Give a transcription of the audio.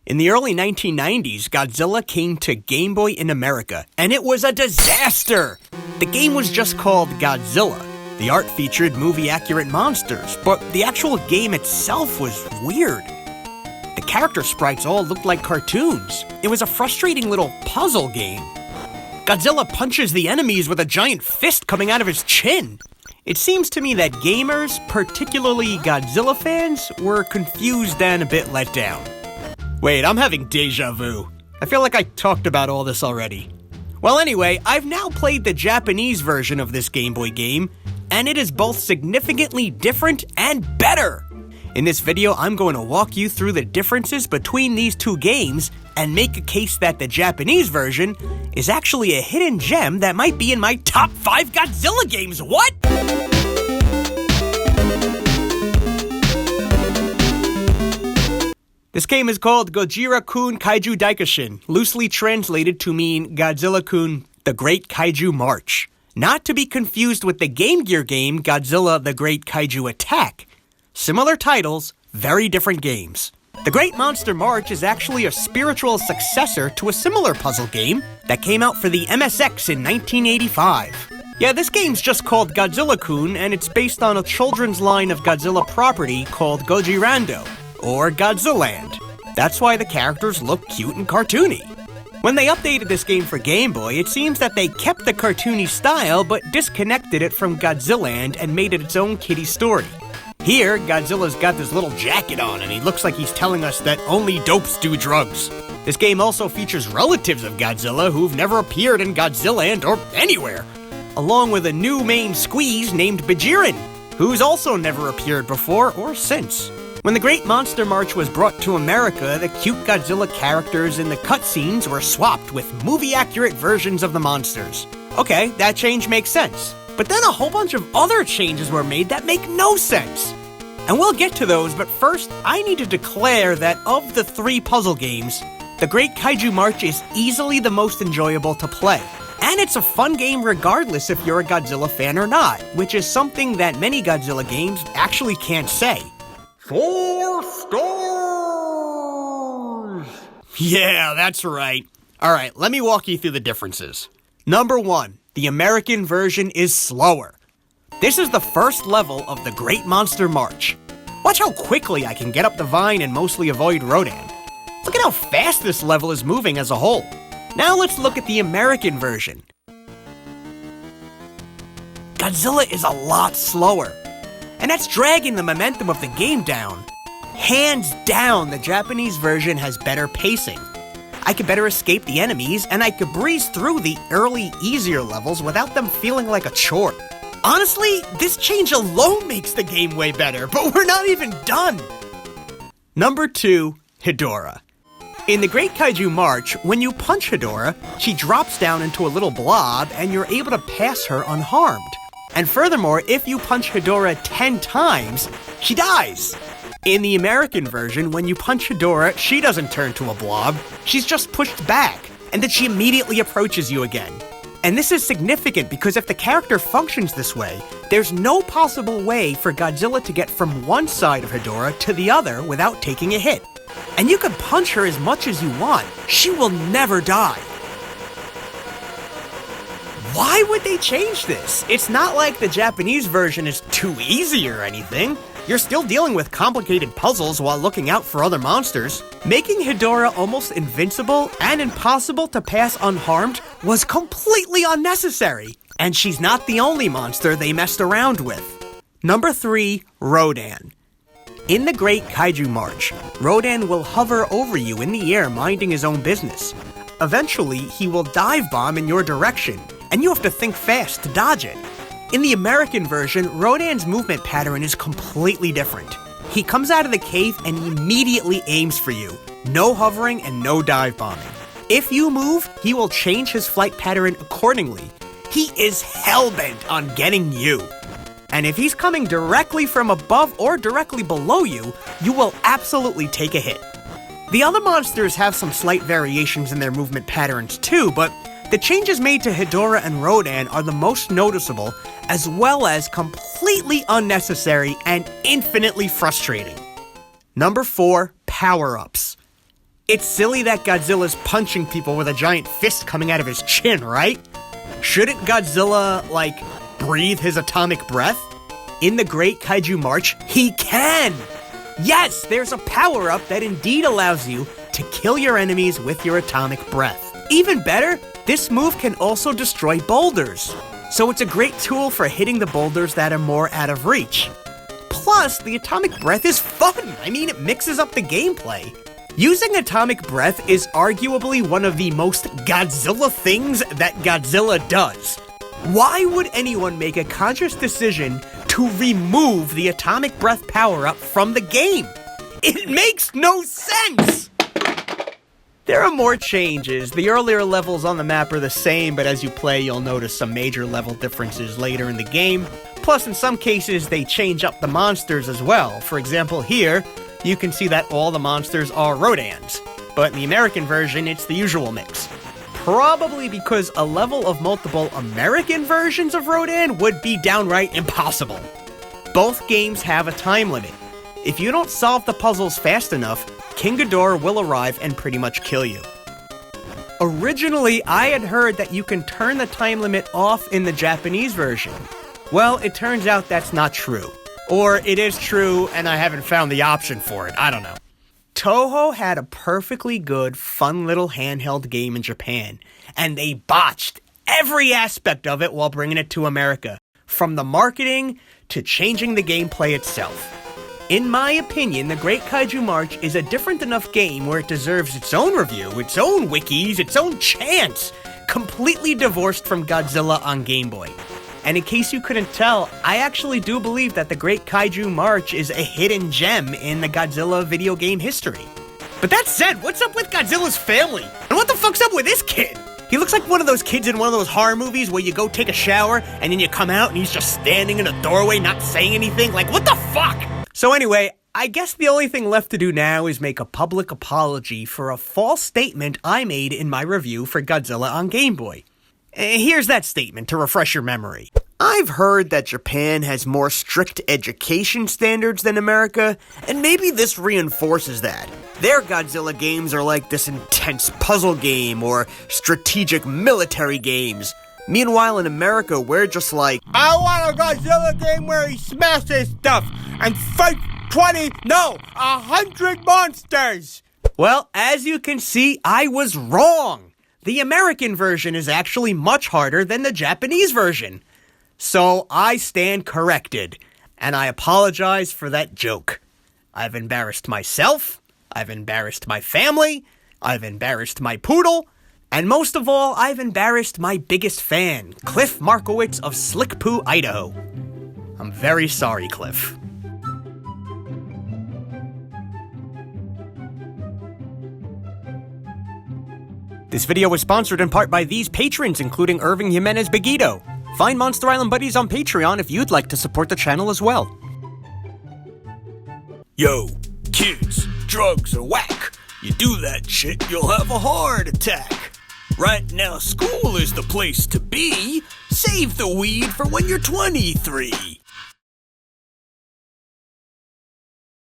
In the early 1990s, Godzilla came to Game Boy in America, and it was a disaster! The game was just called Godzilla. The art featured movie-accurate monsters, but the actual game itself was weird. The character sprites all looked like cartoons. It was a frustrating little puzzle game. Godzilla punches the enemies with a giant fist coming out of his chin. It seems to me that gamers, particularly Godzilla fans, were confused and a bit let down. Wait, I'm having deja vu. I feel like I talked about all this already. Well, anyway, I've now played the Japanese version of this Game Boy game, and it is both significantly different and better. In this video, I'm going to walk you through the differences between these two games and make a case that the Japanese version is actually a hidden gem that might be in my top 5 Godzilla games. What? This game is called Gojira-Kun Kaijuu Daikessen, loosely translated to mean Godzilla-Kun, the Great Kaiju March. Not to be confused with the Game Gear game Godzilla the Great Kaiju Attack. Similar titles, very different games. The Great Monster March is actually a spiritual successor to a similar puzzle game that came out for the MSX in 1985. Yeah, this game's just called Godzilla-Kun, and it's based on a children's line of Godzilla property called Gojira-kun, or Godzillaland. That's why the characters look cute and cartoony. When they updated this game for Game Boy, it seems that they kept the cartoony style but disconnected it from Godzillaland and made it its own kiddie story. Here, Godzilla's got this little jacket on and he looks like he's telling us that only dopes do drugs. This game also features relatives of Godzilla who've never appeared in Godzillaland or anywhere, along with a new main squeeze named Bajirin, who's also never appeared before or since. When the Great Monster March was brought to America, the cute Godzilla characters in the cutscenes were swapped with movie-accurate versions of the monsters. Okay, that change makes sense. But then a whole bunch of other changes were made that make no sense. And we'll get to those, but first, I need to declare that of the 3 puzzle games, the Great Kaiju March is easily the most enjoyable to play. And it's a fun game regardless if you're a Godzilla fan or not, which is something that many Godzilla games actually can't say. 4 stars! Yeah, that's right. Alright, let me walk you through the differences. Number 1, the American version is slower. This is the first level of the Great Monster March. Watch how quickly I can get up the vine and mostly avoid Rodin. Look at how fast this level is moving as a whole. Now let's look at the American version. Godzilla is a lot slower. And that's dragging the momentum of the game down. Hands down, the Japanese version has better pacing. I could better escape the enemies, and I could breeze through the early, easier levels without them feeling like a chore. Honestly, this change alone makes the game way better, but we're not even done! Number 2, Hedorah. In the Great Kaiju March, when you punch Hedorah, she drops down into a little blob, and you're able to pass her unharmed. And furthermore, if you punch Hedorah 10 times, she dies. In the American version, when you punch Hedorah, she doesn't turn to a blob. She's just pushed back, and then she immediately approaches you again. And this is significant because if the character functions this way, there's no possible way for Godzilla to get from one side of Hedorah to the other without taking a hit. And you can punch her as much as you want. She will never die. Why would they change this? It's not like the Japanese version is too easy or anything. You're still dealing with complicated puzzles while looking out for other monsters. Making Hedorah almost invincible and impossible to pass unharmed was completely unnecessary. And she's not the only monster they messed around with. Number 3, Rodin. In the Great Kaiju March, Rodin will hover over you in the air minding his own business. Eventually, he will dive bomb in your direction, and you have to think fast to dodge it. In the American version, Rodin's movement pattern is completely different. He comes out of the cave and immediately aims for you. No hovering and no dive bombing. If you move, he will change his flight pattern accordingly. He is hellbent on getting you. And if he's coming directly from above or directly below you, you will absolutely take a hit. The other monsters have some slight variations in their movement patterns too, but the changes made to Hedorah and Rodin are the most noticeable, as well as completely unnecessary and infinitely frustrating. Number 4, power-ups. It's silly that Godzilla's punching people with a giant fist coming out of his chin, right? Shouldn't Godzilla, breathe his atomic breath? In the Great Kaiju March, he can! Yes, there's a power-up that indeed allows you to kill your enemies with your atomic breath. Even better, this move can also destroy boulders. So it's a great tool for hitting the boulders that are more out of reach. Plus, the atomic breath is fun! I mean, it mixes up the gameplay. Using atomic breath is arguably one of the most Godzilla things that Godzilla does. Why would anyone make a conscious decision to remove the atomic breath power-up from the game? It makes no sense! There are more changes. The earlier levels on the map are the same, but as you play, you'll notice some major level differences later in the game. Plus, in some cases, they change up the monsters as well. For example, here, you can see that all the monsters are Rodans, but in the American version, it's the usual mix. Probably because a level of multiple American versions of Rodin would be downright impossible. Both games have a time limit. If you don't solve the puzzles fast enough, King Hedorah will arrive and pretty much kill you. Originally, I had heard that you can turn the time limit off in the Japanese version. Well, it turns out that's not true. Or it is true, and I haven't found the option for it. I don't know. Toho had a perfectly good, fun little handheld game in Japan, and they botched every aspect of it while bringing it to America, from the marketing to changing the gameplay itself. In my opinion, The Great Kaiju March is a different enough game where it deserves its own review, its own wikis, its own chance, completely divorced from Godzilla on Game Boy. And in case you couldn't tell, I actually do believe that The Great Kaiju March is a hidden gem in the Godzilla video game history. But that said, what's up with Godzilla's family? And what the fuck's up with this kid? He looks like one of those kids in one of those horror movies where you go take a shower and then you come out and he's just standing in a doorway not saying anything. Like, what the fuck? So anyway, I guess the only thing left to do now is make a public apology for a false statement I made in my review for Godzilla on Game Boy. Here's that statement to refresh your memory. I've heard that Japan has more strict education standards than America, and maybe this reinforces that. Their Godzilla games are like this intense puzzle game or strategic military games. Meanwhile, in America, we're just like, I want a Godzilla game where he smashes stuff and fights 100 monsters! Well, as you can see, I was wrong. The American version is actually much harder than the Japanese version. So I stand corrected, and I apologize for that joke. I've embarrassed myself, I've embarrassed my family, I've embarrassed my poodle, and most of all, I've embarrassed my biggest fan, Cliff Markowitz of Slick Poo, Idaho. I'm very sorry, Cliff. This video was sponsored in part by these patrons, including Irving Jimenez Begito. Find Monster Island Buddies on Patreon if you'd like to support the channel as well. Yo, kids, drugs are whack. You do that shit, you'll have a heart attack. Right now, school is the place to be. Save the weed for when you're 23.